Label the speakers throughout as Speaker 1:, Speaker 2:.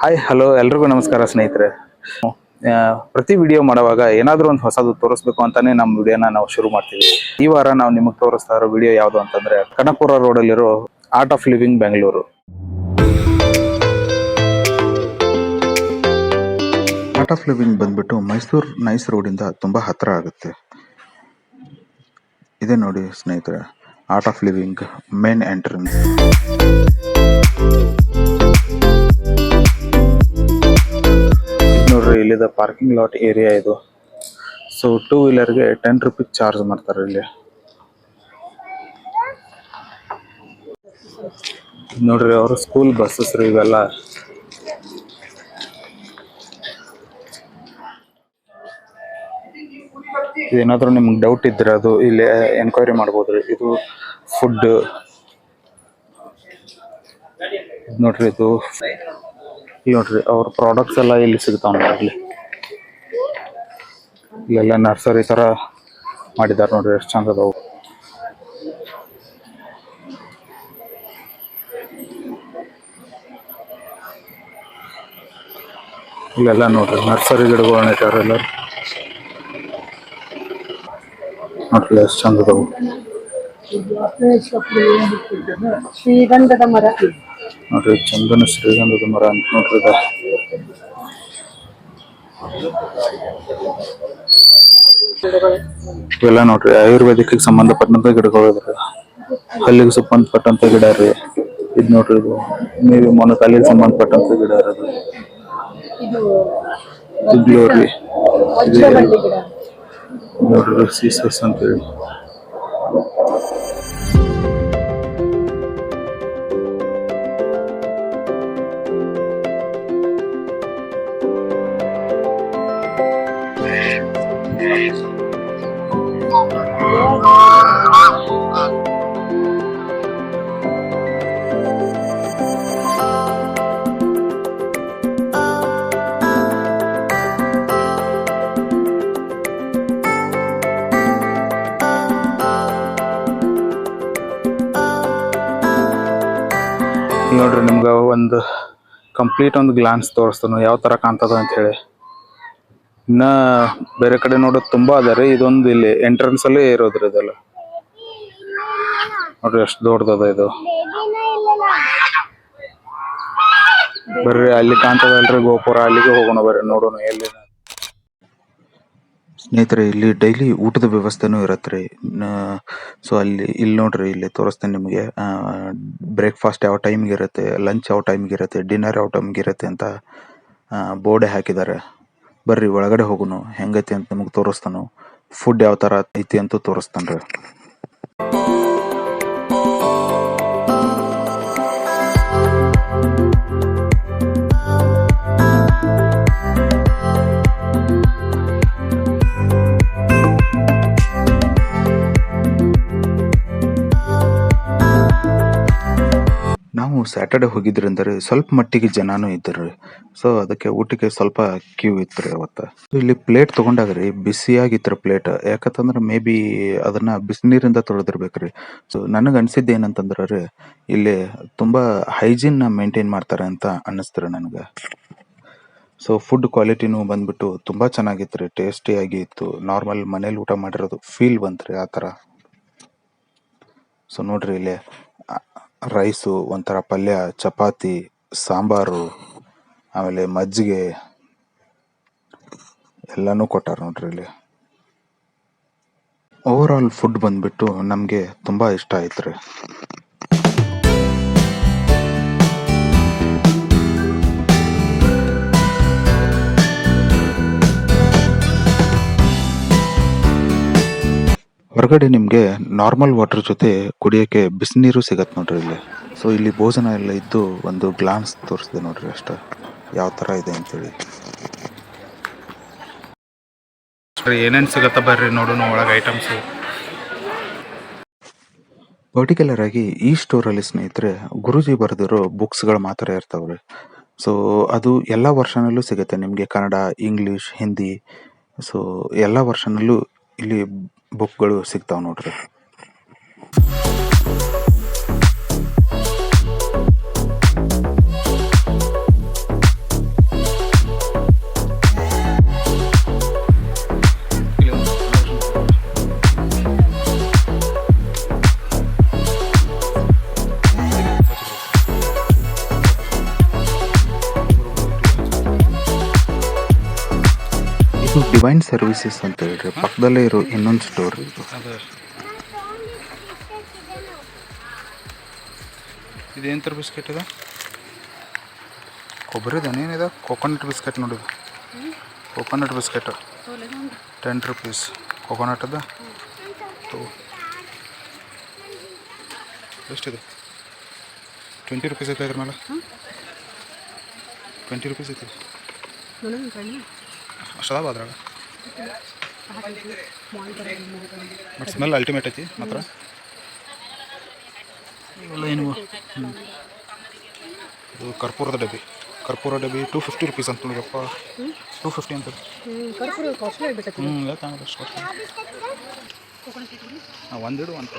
Speaker 1: Hi hello ಎಲ್ರಿಗೂ ನಮಸ್ಕಾರ ಸ್ನೇಹಿತರೆ. ಪ್ರತಿ ವಿಡಿಯೋ ಮಾಡುವಾಗ ಏನಾದರೂ ಒಂದು ಹೊಸದು ತೋರಿಸ್ಬೇಕು ಅಂತಾನೆ ನಮ್ಮ ವಿಡಿಯೋನ ನಾವು ಶುರು ಮಾಡ್ತೀವಿ. ಈ ವಾರ ನಾವು ನಿಮಗೆ ತೋರಿಸ್ತಾ ಇರೋ ವಿಡಿಯೋ ಯಾವುದು ಅಂತಂದ್ರೆ ಕನಕಪುರ ರೋಡಲ್ಲಿರೋ art of living Bengaluru.
Speaker 2: Art of living ಬಂದ್ಬಿಟ್ಟು ಮೈಸೂರು ನೈಸ್ ರೋಡಿಂದ ತುಂಬ ಹತ್ತಿರ ಆಗುತ್ತೆ. ಇದೆ ನೋಡಿ ಸ್ನೇಹಿತರೆ, art of living main entrance.
Speaker 1: ನೋಡ್ರಿ, ಇಲ್ಲಿದ ಪಾರ್ಕಿಂಗ್ ಲಾಟ್ ಏರಿಯಾ ಇದು. ಸೊ 2 ವೀಲರ್ಗೆ 10 ರೂಪೀಸ್ ಚಾರ್ಜ್ ಮಾಡ್ತಾರೆ ಇಲ್ಲಿ. ನೋಡ್ರಿ, ಅವರು ಸ್ಕೂಲ್ ಬಸ್ಸಸ್ ರೀ ಇವೆಲ್ಲ. ಏನಾದರೂ ನಿಮ್ಗೆ ಡೌಟ್ ಇದ್ರೆ ಅದು ಇಲ್ಲಿ ಎನ್ಕ್ವೈರಿ ಮಾಡ್ಬೋದ್ರಿ. ಇದು ಫುಡ್ ನೋಡ್ರಿ, ಇದು ನೋಡ್ರಿ ಅವ್ರ ಪ್ರಾಡಕ್ಟ್ಸ್ ಎಲ್ಲ ಇಲ್ಲಿ ಸಿಗ್ತಾವ ನೋಡ್ರಿ. ಇಲ್ಲೆಲ್ಲ ನರ್ಸರಿ ತರ ಮಾಡಿದಾರೆ ನೋಡ್ರಿ, ಎಷ್ಟು ಚಂದ ಅದಾವು. ಇಲ್ಲೆಲ್ಲ ನೋಡ್ರಿ ನರ್ಸರಿ ಗಿಡಗಳನ್ನ ಇಟ್ಟಾರ ಎಲ್ಲ ನೋಡ್ರಿ, ಎಷ್ಟು ಚಂದ ಅದಾವು.
Speaker 3: ಶ್ರೀಗಂಧದ ಮರ
Speaker 1: ನೋಡ್ರಿ, ಚಂದನ ಶ್ರೀಗಂಧದ ಮರ ಅಂತ ನೋಡ್ರಿ. ಇವೆಲ್ಲ ನೋಡ್ರಿ ಆಯುರ್ವೇದಿಕ್ ಸಂಬಂಧಪಟ್ಟಂತ ಗಿಡಗಳು ಇದಾರೆ. ಹಲ್ಲಿಗೆ ಸಂಬಂಧಪಟ್ಟಂತ ಗಿಡ ರೀ ಇದು. ನೋಡ್ರಿ, ಇದು ನೀವು ಮೊನಕಾಲಿಗೆ ಸಂಬಂಧಪಟ್ಟಂತ ಗಿಡ ಇರೋದು. ಇದು ನೋಡ್ರಿ, ನೋಡ್ರಿ ಸೀಸಸ್ ಅಂತೇಳಿ. ನೋಡ್ರಿ, ನಿಮ್ಗೆ ಒಂದು ಕಂಪ್ಲೀಟ್ ಒಂದು ಗ್ಲಾನ್ಸ್ ತೋರಿಸ್ತಾನು ಯಾವ ತರ ಕಾಣ್ತದ ಅಂತ ಹೇಳಿ. ಇನ್ನ ಬೇರೆ ಕಡೆ ನೋಡೋದು ತುಂಬಾ ಅದ ರೀ. ಇದೊಂದು ಇಲ್ಲಿ ಎಂಟ್ರೆನ್ಸ್ ಅಲ್ಲೇ ಇರೋದ್ರಿ ಇದೆಲ್ಲ. ನೋಡ್ರಿ ಎಷ್ಟು ದೊಡ್ಡದ ಇದು. ಬರ್ರಿ, ಅಲ್ಲಿ ಕಾಣ್ತದಲ್ರಿ ಗೋಪುರ, ಅಲ್ಲಿಗೆ ಹೋಗೋಣ ಬರ್ರಿ, ನೋಡೋಣ ಎಲ್ಲಿ.
Speaker 2: ಸ್ನೇಹಿತರೆ, ಇಲ್ಲಿ ಡೈಲಿ ಊಟದ ವ್ಯವಸ್ಥೆನೂ ಇರತ್ರಿ. ಸೊ ಇಲ್ಲಿ ನೋಡ್ರಿ, ಇಲ್ಲಿ ತೋರಿಸ್ತೇನೆ ನಿಮಗೆ. ಬ್ರೇಕ್ಫಾಸ್ಟ್ ಯಾವ ಟೈಮ್ಗೆ ಇರುತ್ತೆ, ಲಂಚ್ ಯಾವ ಟೈಮ್ಗೆ ಇರುತ್ತೆ, ಡಿನ್ನರ್ ಯಾವ ಟೈಮ್ಗೆ ಇರುತ್ತೆ ಅಂತ ಬೋರ್ಡೆ ಹಾಕಿದ್ದಾರೆ. ಬರ್ರಿ ಒಳಗಡೆ ಹೋಗುನು, ಹೆಂಗೈತಿ ಅಂತ ನಿಮಗೆ ತೋರಿಸ್ತಾನು. ಫುಡ್ ಯಾವ ತರ ಐತಿ ಅಂತ ತೋರಿಸ್ತಾನ್ರಿ. ನಾವು ಸ್ಯಾಟರ್ಡೆ ಹೋಗಿದ್ರಂದ್ರೆ ಸ್ವಲ್ಪ ಮಟ್ಟಿಗೆ ಜನನೂ ಇದ್ರಿ. ಸೊ ಅದಕ್ಕೆ ಊಟಕ್ಕೆ ಸ್ವಲ್ಪ ಕ್ಯೂ ಇತ್ರಿ ಅವತ್ತು. ಇಲ್ಲಿ ಪ್ಲೇಟ್ ತಗೊಂಡಾಗ್ರಿ ಬಿಸಿಯಾಗಿತ್ರ ಪ್ಲೇಟ್. ಯಾಕಂತಂದ್ರೆ ಮೇ ಬಿ ಅದನ್ನ ಬಿಸಿನೀರಿಂದ ತೊಳೆದಿರ್ಬೇಕ್ರಿ. ಸೊ ನನಗೆ ಅನ್ಸಿದ್ದು ಏನಂತಂದ್ರೆ ರೀ, ಇಲ್ಲಿ ತುಂಬಾ ಹೈಜೀನ್ ಮೇಂಟೈನ್ ಮಾಡ್ತಾರೆ ಅಂತ ಅನ್ನಿಸ್ತಾರೆ ನನಗೆ. ಸೊ ಫುಡ್ ಕ್ವಾಲಿಟಿನೂ ಬಂದ್ಬಿಟ್ಟು ತುಂಬಾ ಚೆನ್ನಾಗಿತ್ರಿ, ಟೇಸ್ಟಿಯಾಗಿ ಇತ್ತು. ನಾರ್ಮಲ್ ಮನೇಲಿ ಊಟ ಮಾಡಿರೋದು ಫೀಲ್ ಬಂತ್ರಿ ಆ ಥರ. ಸೊ ನೋಡ್ರಿ, ಇಲ್ಲಿ ರೈಸು, ಒಂಥರ ಪಲ್ಯ, ಚಪಾತಿ, ಸಾಂಬಾರು, ಆಮೇಲೆ ಮಜ್ಜಿಗೆ ಎಲ್ಲಾನು ಕೊಟ್ಟಾರ ನೋಡ್ರಿ ಇಲ್ಲಿ. ಓವರ್ ಆಲ್ ಫುಡ್ ಬಂದ್ಬಿಟ್ಟು ನಮಗೆ ತುಂಬಾ ಇಷ್ಟ ಆಯ್ತ್ರಿ. ಹೊರಗಡೆ ನಿಮ್ಗೆ ನಾರ್ಮಲ್ ವಾಟರ್ ಜೊತೆ ಕುಡಿಯಕ್ಕೆ ಬಿಸಿನೀರು ಸಿಗತ್ ನೋಡ್ರಿ ಇಲ್ಲಿ. ಸೊ ಇಲ್ಲಿ ಭೋಜನ ಎಲ್ಲ ಇದ್ದು ಒಂದು ಗ್ಲಾನ್ಸ್ ತೋರಿಸಿದೆ ನೋಡ್ರಿ ಅಷ್ಟ ಯಾವ ತರ ಇದೆ ಅಂತೇಳಿ.
Speaker 1: ಏನೇನ್ ಸಿಗತ್ತ ಬರ್ರಿ ನೋಡೋಣ ಒಳಗೆ ಐಟಮ್ಸ್.
Speaker 2: ಪರ್ಟಿಕ್ಯುಲರ್ ಆಗಿ ಈ ಸ್ಟೋರ್ ಅಲ್ಲಿ ಸ್ನೇಹಿತರೆ ಗುರುಜಿ ಬರೆದಿರೋ ಬುಕ್ಸ್ ಗಳು ಮಾತ್ರ ಇರ್ತಾವ್ರಿ. ಸೊ ಅದು ಎಲ್ಲಾ ವರ್ಷನಲ್ಲೂ ಸಿಗುತ್ತೆ ನಿಮ್ಗೆ, ಕನ್ನಡ, ಇಂಗ್ಲಿಷ್, ಹಿಂದಿ. ಸೊ ಎಲ್ಲಾ ವರ್ಷನಲ್ಲೂ ಇಲ್ಲಿ ಬುಕ್ಗಳು ಸಿಗ್ತಾವ ನೋಡ್ರಿ. ಡಿವೈನ್ ಸರ್ವಿಸಸ್ ಅಂತ ಹೇಳ್ರಿ, ಪಕ್ಕದಲ್ಲೇ ಇರೋ ಇನ್ನೊಂದು ಸ್ಟೋರ್ ಇದು.
Speaker 1: ಅದು ಇದೇನು ಥರ ಬಿಸ್ಕೆಟ್ ಇದೆ? ಕೊಬ್ಬರಿದೇನೇನಿದೆ? ಕೋಕೋನಟ್ ಬಿಸ್ಕೆಟ್ ನೋಡಿದು, ಕೋಕೋನಟ್ ಬಿಸ್ಕೆಟ್ 10 rupees. ಕೋಕೋನಟ್ ಅದ ಎಷ್ಟಿದೆ? 20 rupees ಐತೆ ಇದ್ರ ಮೇಲೆ. 20 rupees ಐತಿ ಅಷ್ಟದಾವ ಅದ್ರಾಗ. ಬಟ್ ಸ್ಮೆಲ್ ಅಲ್ಟಿಮೇಟ್ ಐತಿ ಮಾತ್ರ. ಇವೆಲ್ಲ ಏನು? ಇದು ಕರ್ಪೂರದ ಡಬ್ಬಿ, ಕರ್ಪೂರ ಡಬ್ಬಿ 250 rupees ಅಂತ ನೋಡಿದಪ್ಪ. 250 ಅಂತ. ಯಾಕೆ ಅಷ್ಟು ಒಂದಿಡು ಅಂತ.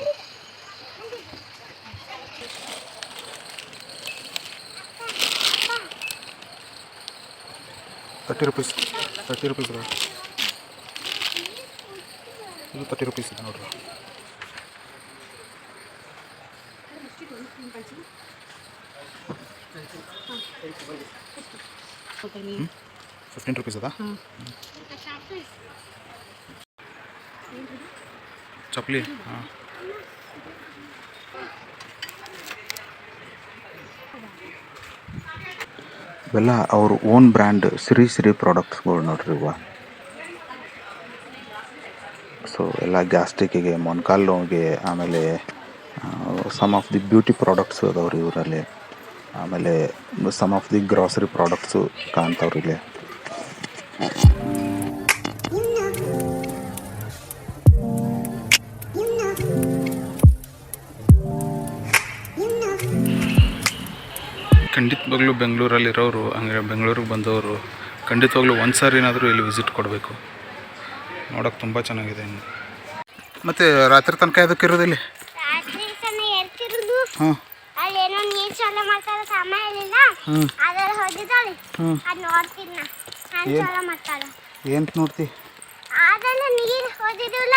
Speaker 1: $30 rupees ಅದ. ಇದು 30 rupees ಇದೆ ನೋಡ್ರಿ. 15 rupees ಅದ. ಚಪ್ಪಲಿ. ಹಾಂ,
Speaker 2: ಇವೆಲ್ಲ ಅವ್ರ ಓನ್ ಬ್ರ್ಯಾಂಡ್ ಸಿರಿ ಪ್ರಾಡಕ್ಟ್ಸ್ಗಳು ನೋಡ್ರಿ ಇವ. ಸೊ ಎಲ್ಲ ಗ್ಯಾಸ್ಟ್ರಿಕ್ಕಿಗೆ, ಮೊಣಕಾಲು ನೋವಿಗೆ, ಆಮೇಲೆ some of the beauty products ಅದಾವ್ರಿ ಇವರಲ್ಲಿ. ಆಮೇಲೆ some of the grocery products ಕಾಣ್ತಾವ್ರಿಗೆ.
Speaker 1: ಖಂಡಿತವಾಗ್ಲೂ ಬೆಂಗಳೂರಲ್ಲಿರೋರು, ಹಂಗೆ ಬೆಂಗಳೂರಿಗೆ ಬಂದವರು ಖಂಡಿತವಾಗ್ಲೂ ಒಂದು ಸಾರಿ ಏನಾದರೂ ಇಲ್ಲಿ ವಿಸಿಟ್ ಕೊಡಬೇಕು. ನೋಡೋಕೆ ತುಂಬ ಚೆನ್ನಾಗಿದೆ. ಮತ್ತು ರಾತ್ರಿ ತನಕ ಅದಕ್ಕೆ ಇರೋದಿಲ್ಲ. ಹಾಂ,
Speaker 4: ಅಲ್ಲೇನೋ ನೀರು ಚಾಲ ಮಾಡ್ತಾರೆ, ಸಾಮಾನಿಲ್ಲ ಅದರ ಹೋಗಿದ್ದಾಳೆ. ಅದು ನೋಡ್ತೀನಿ ನಾ, ಚಾಲ ಮಾಡ್ತಾಳೆ.
Speaker 1: ಏನು ನೋಡ್ತಿ?
Speaker 4: ಅದೆಲ್ಲ ನೀರು ಹೋದಿದ್ವಲ್ಲ,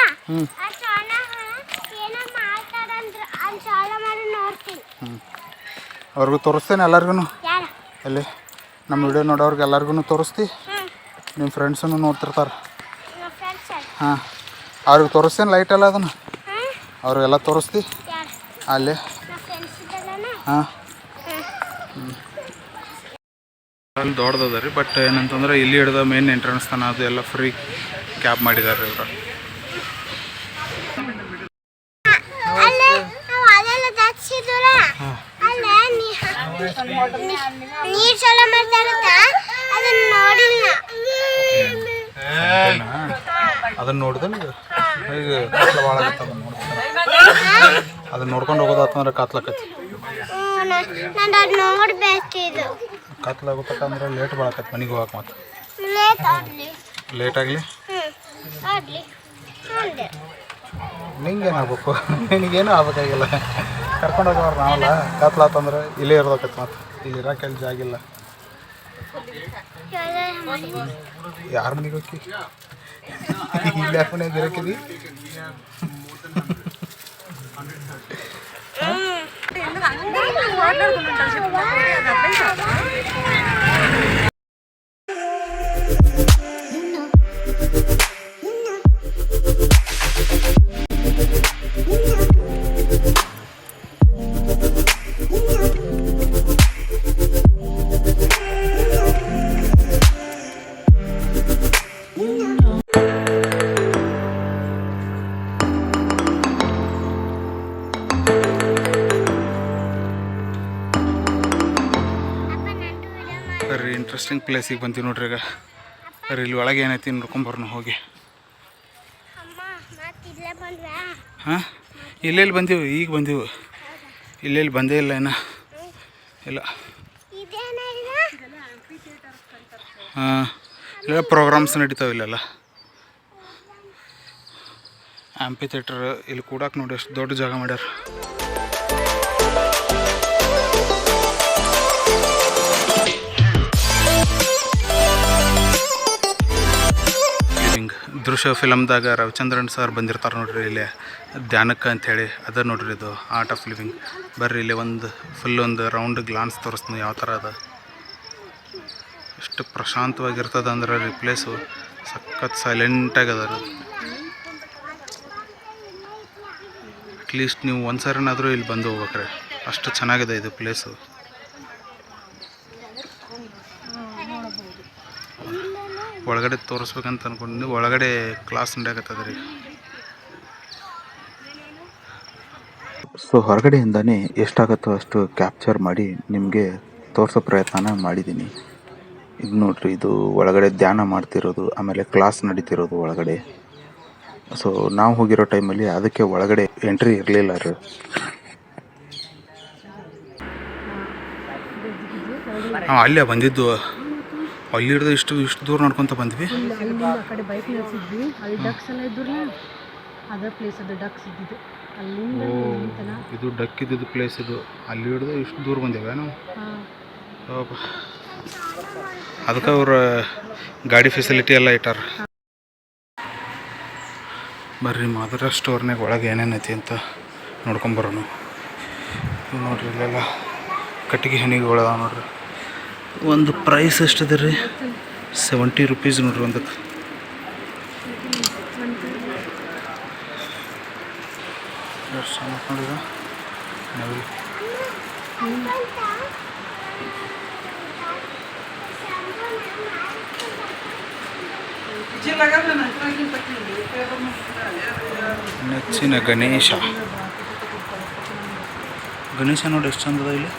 Speaker 4: ಆ ಚಾಲ ಏನೋ ಮಾಡ್ತಾರಂದ್ರೆ ಅಲ್ಲಿ ಚಾಲ ಮಾಡಿ ನೋಡ್ತೀನಿ.
Speaker 1: ಅವ್ರಿಗೂ ತೋರಿಸ್ತೇನೆ ಎಲ್ಲರಿಗೂ.
Speaker 4: ಯಾರು?
Speaker 1: ಅಲ್ಲಿ ನಮ್ಮ ವಿಡಿಯೋ ನೋಡೋರ್ಗೆ ಎಲ್ಲರಿಗೂ ತೋರಿಸ್ತಿ. ನಿಮ್ಮ ಫ್ರೆಂಡ್ಸನ್ನು ನೋಡ್ತಿರ್ತಾರೆ. ಹಾಂ, ಅವ್ರಿಗೆ ತೋರಿಸ್ತೇನೆ ಲೈಟೆಲ್ಲ ಅದನ್ನು, ಅವ್ರಿಗೆಲ್ಲ ತೋರಿಸ್ತಿ ಅಲ್ಲಿ. ಹಾಂ, ಅಲ್ಲಿ ದೊಡ್ಡದ ರೀ. ಬಟ್ ಏನಂತಂದ್ರೆ ಇಲ್ಲಿ ಹಿಡ್ದ ಮೇನ್ ಎಂಟ್ರೆನ್ಸ್ ತನ ಅದು ಎಲ್ಲ ಫ್ರೀ ಕ್ಯಾಬ್ ಮಾಡಿದ್ದಾರೆ ಇವರು.
Speaker 4: ನೀರು ಚಾಲ ಮಾಡ್ತಾರತ್ತ ಅದನ್ನ ನೋಡಿಲ್ಲ.
Speaker 1: ಅದನ್ನು ನೋಡಿದೆ ನೀವು ಈಗ ಭಾಳ ಆಗತ್ತೆ. ಅದನ್ನು ನೋಡ್ಕೊಂಡು ಹೋಗೋದಾತಂದ್ರೆ ಕಾತ್ಲಾಕತಿ.
Speaker 4: ನಾನು ಅದು ನೋಡ್ಬೇಕಿದು.
Speaker 1: ಕಾತ್ಲಾಗೋತಕ್ಕಂದ್ರೆ ಲೇಟ್ ಭಾಳಕತಿ ಮನೆಗೆ ಹೋಗಕ್ಕೆ. ಮತ್ತೆ ಲೇಟ್ ಆಗಲಿ ನಿಂಗೇನಾಗಬೇಕು? ನಿನಗೇನು ಆಗ್ಬೇಕಾಗಿಲ್ಲ. ಕರ್ಕೊಂಡು ಹೋಗೋರು ನಾವಲ್ಲ. ಕಾತ್ಲಾತಂದ್ರೆ ಇಲ್ಲೇ ಇರೋದಕ್ಕತಿ. ಮತ್ತೆ ಇಲ್ಲಿ ಇರೋಕೆ ಜಾಗಿಲ್ಲ. ಯಾರ ಮನೆಗೆ ಹೋಗಿ ಇಲ್ಲಿ ಯಾಕೆ ಮನೆಯಾಗ ಇರೋಕಿದಿ? ಬರ್ರಿ, ಇಂಟ್ರೆಸ್ಟಿಂಗ್ ಪ್ಲೇಸಿಗೆ ಬಂತೀವಿ ನೋಡ್ರಿ. ಈಗ ಬರ್ರಿ, ಇಲ್ಲಿ ಒಳಗೆ ಏನೈತಿ ನೋಡ್ಕೊಂಬರ್ನು ಹೋಗಿ. ಹಾಂ, ಇಲ್ಲೆಲ್ಲಿ ಬಂದೀವಿ? ಈಗ ಬಂದೀವಿ. ಇಲ್ಲೆಲ್ಲಿ ಬಂದೇ ಇಲ್ಲ ಏನ? ಇಲ್ಲ. ಹಾಂ, ಇಲ್ಲ ಪ್ರೋಗ್ರಾಮ್ಸ್ ನಡೀತಾವೆ ಇಲ್ಲೆಲ್ಲ. ಆಂಪಿ ಥಿಯೇಟರ್ ಇಲ್ಲಿ ಕೂಡಕ್ಕೆ ನೋಡಿ ಎಷ್ಟು ದೊಡ್ಡ ಜಾಗ ಮಾಡ್ಯಾರ. ದೃಶ್ಯ ಫಿಲಮ್ದಾಗ ರವಿಚಂದ್ರನ್ ಸರ್ ಬಂದಿರ್ತಾರೆ ನೋಡ್ರಿ ಇಲ್ಲಿ ಧ್ಯಾನಕ್ಕೆ ಅಂಥೇಳಿ. ಅದ ನೋಡ್ರಿ ಇದು ಆರ್ಟ್ ಆಫ್ ಲಿವಿಂಗ್. ಬರ್ರಿ ಇಲ್ಲಿ ಒಂದು ಫುಲ್ ಒಂದು ರೌಂಡ್ ಗ್ಲಾನ್ಸ್ ತೋರಿಸ್ತೀನಿ ಯಾವ ಥರ ಅದ. ಎಷ್ಟು ಪ್ರಶಾಂತವಾಗಿರ್ತದೆ ಅಂದ್ರೆ ರೀ ಪ್ಲೇಸು. ಸಖತ್ ಸೈಲೆಂಟಾಗಿ ಅದ ರೀ. ಅಟ್ಲೀಸ್ಟ್ ನೀವು ಒಂದು ಸಾರಿನಾದರೂ ಇಲ್ಲಿ ಬಂದು ಹೋಗ್ಬೇಕ್ರೆ, ಅಷ್ಟು ಚೆನ್ನಾಗಿದೆ ಇದು ಪ್ಲೇಸು. ಒಳಗಡೆ ತೋರಿಸ್ಬೇಕಂತ ಅಂದ್ಕೊಂಡು ಒಳಗಡೆ ಕ್ಲಾಸ್ ನಡೆಯಕತ್ತದ ರೀ.
Speaker 2: ಸೊ ಹೊರಗಡೆಯಿಂದನೇ ಎಷ್ಟಾಗುತ್ತೋ ಅಷ್ಟು ಕ್ಯಾಪ್ಚರ್ ಮಾಡಿ ನಿಮಗೆ ತೋರಿಸೋ ಪ್ರಯತ್ನ ಮಾಡಿದ್ದೀನಿ. ಇದು ನೋಡ್ರಿ, ಇದು ಒಳಗಡೆ ಧ್ಯಾನ ಮಾಡ್ತಿರೋದು, ಆಮೇಲೆ ಕ್ಲಾಸ್ ನಡೀತಿರೋದು ಒಳಗಡೆ. ಸೊ ನಾವು ಹೋಗಿರೋ ಟೈಮಲ್ಲಿ ಅದಕ್ಕೆ ಒಳಗಡೆ ಎಂಟ್ರಿ ಇರಲಿಲ್ಲ ರೀ.
Speaker 1: ನಾವು ಅಲ್ಲೇ ಬಂದಿದ್ದು, ಅಲ್ಲಿ ಹಿಡಿದು ಇಷ್ಟು ದೂರ ನೋಡ್ಕೊತ ಬಂದ್ವಿ.
Speaker 3: ಅಲ್ಲಿಂದ ಆ ಕಡೆ ಬೈಕ್ ನಿಲ್ಸಿದ್ವಿ, ಅಲ್ಲಿ ಡಕ್ಸ್ ಎಲ್ಲ ಇದ್ರಲ್ಲ, ಅದೇ ಪ್ಲೇಸ್ ಅದು ಡಕ್ಸ್ ಇದ್ದಿದ್ದು. ಅಲ್ಲಿಂದ ನಿಂತನ
Speaker 1: ಇದು ಡಕ್ ಇದ್ದಿದ್ದು ಪ್ಲೇಸ್ ಇದು. ಅಲ್ಲಿ ಹಿಡಿದು ಇಷ್ಟು ದೂರ ಬಂದೇವೆ ನಾವು. ಅದಕ್ಕೆ ಅವ್ರ ಗಾಡಿ ಫೆಸಿಲಿಟಿ ಎಲ್ಲ ಇಟ್ಟಾರ. ಬರ್ರಿ ಮಾದರ ಸ್ಟೋರ್ನಾಗ ಒಳಗೆ ಏನೇನೈತಿ ಅಂತ ನೋಡ್ಕೊಂಬರೋಣ. ನೋಡ್ರಿ ಇಲ್ಲೆಲ್ಲ ಕಟ್ಟಿಗೆ ಹೆಣಿಗಳು ಅದಾವ ನೋಡ್ರಿ. ಒಂದು ಪ್ರೈಸ್ ಎಷ್ಟಿದೆ ರೀ? 70 ರೂಪೀಸ್ ನೋಡ್ರಿ ಒಂದಕ್ಕೆ. ನೋಡಿದ ನವಿಲು ನೆಚ್ಚಿನ ಗಣೇಶ ನೋಡಿ ಎಷ್ಟು ಚಂದದ ಇಲ್ಲಿ.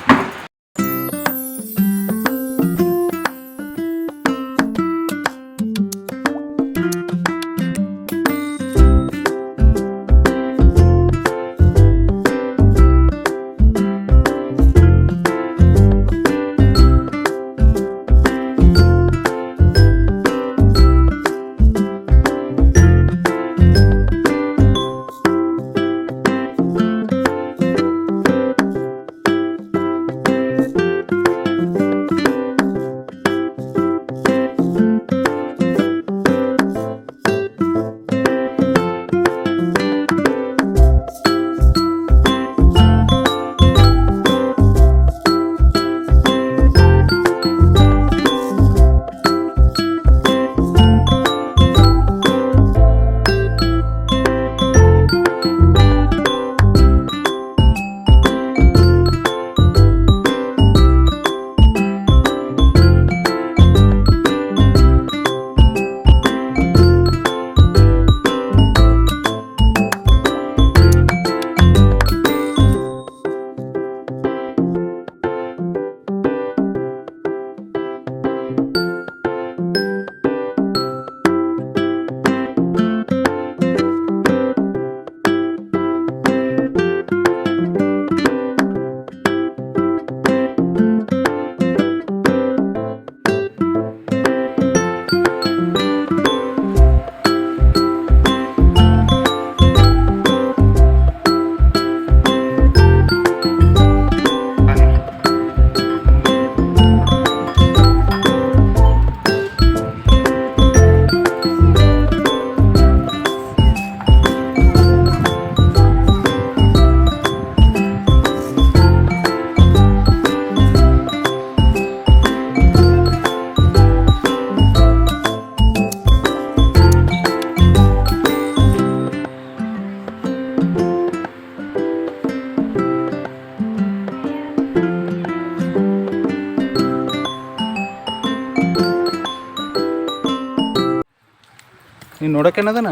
Speaker 1: ನೀನು ನೋಡೋಕೇನದನ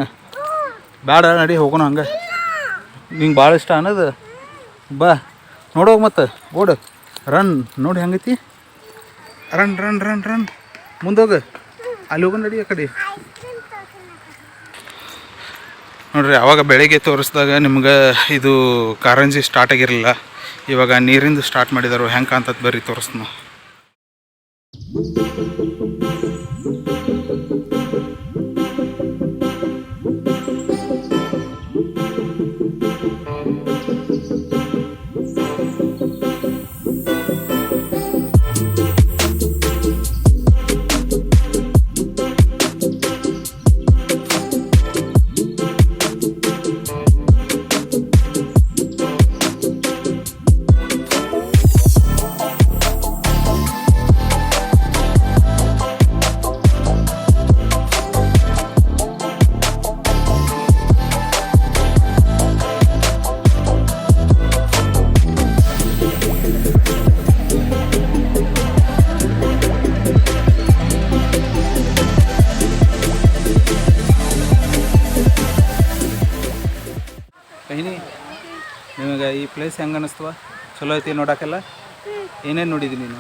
Speaker 1: ಬೇಡ, ನಡಿ ಹೋಗೋಣ ಹಂಗೆ. ನಿಂಗೆ ಭಾಳ ಇಷ್ಟ ಅನ್ನೋದು ಬಾ ನೋಡೋಗ ಮತ್ತೆ ಓಡು ರನ್ ನೋಡಿ ಹೆಂಗೈತಿ. ರನ್ ರನ್ ರನ್ ರನ್ ಮುಂದೋಗ, ಅಲ್ಲಿ ಹೋಗೋಣ ನಡಿ ಆ ಕಡೆ. ನೋಡ್ರಿ, ಅವಾಗ ಬೆಳಿಗ್ಗೆ ತೋರಿಸಿದಾಗ ನಿಮ್ಗೆ ಇದು ಕಾರಂಜಿ ಸ್ಟಾರ್ಟ್ ಆಗಿರಲಿಲ್ಲ. ಇವಾಗ ನೀರಿಂದ ಸ್ಟಾರ್ಟ್ ಮಾಡಿದಾರು. ಹೆಂಗೆ ಕಾಣ್ತದೆ ಬರ್ರಿ ತೋರಿಸ್ನ. ಕಹಿನಿ ನಿಮಗೆ ಈ ಪ್ಲೇಸ್ ಹೆಂಗೆ ಅನ್ನಿಸ್ತವ? ಚಲೋ ಐತಿ ನೋಡೋಕ್ಕೆಲ್ಲ? ಏನೇನು ನೋಡಿದಿ ನೀನು?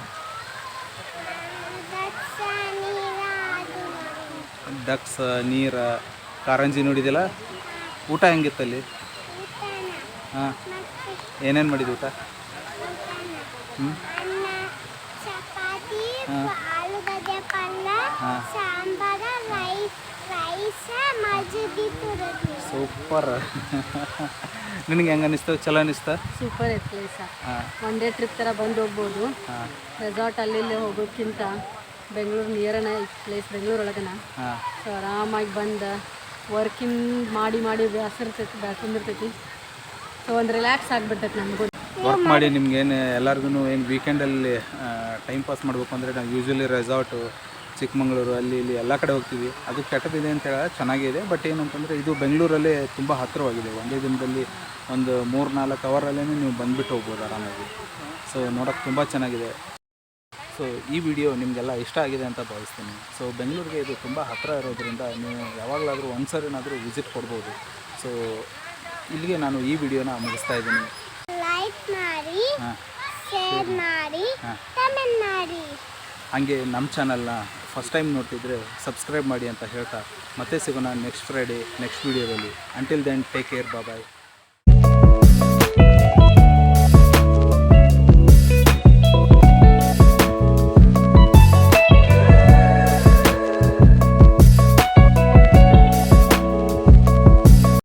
Speaker 1: ಡಕ್ಸ್, ನೀರು, ಕಾರಂಜಿ ನೋಡಿದಿಲ್ಲ? ಊಟ ಹೆಂಗಿತ್ತಲ್ಲಿ? ಹಾಂ, ಏನೇನು ಮಾಡಿದ್ದು ಊಟ? ಹ್ಞೂ
Speaker 4: ಚಪಾತಿ,
Speaker 1: ಹಾಂ
Speaker 4: ಆಲೂಗಡ್ಡೆ ಪಲ್ಯ,
Speaker 1: ಹಾಂ
Speaker 4: ಸಾಂಬಾರ, ರೈಸ್, ಮಜ್ಜಿಗೆ ರೊಟ್ಟಿ.
Speaker 1: ಸೂಪರ್. ನಿನಗೆ ಹೆಂಗೆ ಅನ್ನಿಸ್ತು? ಚಲೋ ಅನ್ನಿಸ್ತಾ?
Speaker 3: ಸೂಪರ್ ಐತೆ ಪ್ಲೇಸ.
Speaker 1: ಹಾಂ
Speaker 3: ಒನ್ ಡೇ ಟ್ರಿಪ್ ಥರ ಬಂದು ಹೋಗ್ಬೋದು.
Speaker 1: ಹಾಂ
Speaker 3: ರೆಸಾರ್ಟ್ ಅಲ್ಲಿ ಇಲ್ಲಿ ಹೋಗೋಕ್ಕಿಂತ ಬೆಂಗಳೂರು ನಿಯರನ ಈ ಪ್ಲೇಸ್, ಬೆಂಗಳೂರು ಒಳಗನ.
Speaker 1: ಹಾಂ
Speaker 3: ಸೊ ಆರಾಮಾಗಿ ಬಂದು ವರ್ಕಿಂಗ್ ಮಾಡಿ ಬೇಸಂದಿರ್ತೈತಿ. ಸೊ ಒಂದು ರಿಲ್ಯಾಕ್ಸ್ ಆಗಿಬಿಡ್ತೈತೆ ನಮಗೂ.
Speaker 1: ವರ್ಕ್ ಮಾಡಿ ನಿಮ್ಗೇನು ಎಲ್ಲರಿಗೂ ಏನು ವೀಕೆಂಡಲ್ಲಿ ಟೈಮ್ ಪಾಸ್ ಮಾಡಬೇಕು ಅಂದರೆ ನಾವು ಯೂಶ್ವಲಿ ರೆಸಾರ್ಟು ಚಿಕ್ಕಮಂಗ್ಳೂರು ಅಲ್ಲಿ ಇಲ್ಲಿ ಎಲ್ಲ ಕಡೆ ಹೋಗ್ತೀವಿ. ಅದು ಕೆಟ್ಟದಿದೆ ಅಂತ ಹೇಳಿ ಚೆನ್ನಾಗಿದೆ. ಬಟ್ ಏನಂತಂದರೆ ಇದು ಬೆಂಗಳೂರಲ್ಲೇ ತುಂಬ ಹತ್ತಿರವಾಗಿದೆ. ಒಂದೇ ದಿನದಲ್ಲಿ ಒಂದು 3-4 ಅವರಲ್ಲೇ ನೀವು ಬಂದುಬಿಟ್ಟು ಹೋಗ್ಬೋದು ಆರಾಮಾಗಿ. ಸೊ ನೋಡೋಕ್ಕೆ ತುಂಬ ಚೆನ್ನಾಗಿದೆ. ಸೊ ಈ ವಿಡಿಯೋ ನಿಮಗೆಲ್ಲ ಇಷ್ಟ ಆಗಿದೆ ಅಂತ ಭಾವಿಸ್ತೀನಿ. ಸೊ ಬೆಂಗಳೂರಿಗೆ ಇದು ತುಂಬ ಹತ್ತಿರ ಇರೋದ್ರಿಂದ ನೀವು ಯಾವಾಗಲಾದರೂ ಒಂದು ಸರಿನಾದರೂ ವಿಸಿಟ್ ಕೊಡ್ಬೋದು. ಸೊ ಇಲ್ಲಿಗೆ ನಾನು ಈ ವಿಡಿಯೋನ ಮುಗಿಸ್ತಾ ಇದ್ದೀನಿ.
Speaker 4: ಲೈಕ್ ಮಾಡಿ,
Speaker 1: ಹಾಂ
Speaker 4: ಶೇರ್ ಮಾಡಿ,
Speaker 1: ಹಾಂ
Speaker 4: ಕಮೆಂಟ್ ಮಾಡಿ.
Speaker 1: ಹಾಗೆ ನಮ್ಮ ಚಾನಲ್ನ ಫಸ್ಟ್ ಟೈಮ್ ನೋಡ್ತಿದ್ರೆ ಸಬ್ಸ್ಕ್ರೈಬ್ ಮಾಡಿ ಅಂತ ಹೇಳ್ತಾ ಮತ್ತೆ ಸಿಗೋಣ ನೆಕ್ಸ್ಟ್ ಫ್ರೈಡೇ ನೆಕ್ಸ್ಟ್ ವೀಡಿಯೋದಲ್ಲಿ. ಅಂಟಿಲ್ ದೆನ್ ಟೇಕ್ ಕೇರ್, ಬಾಯ್.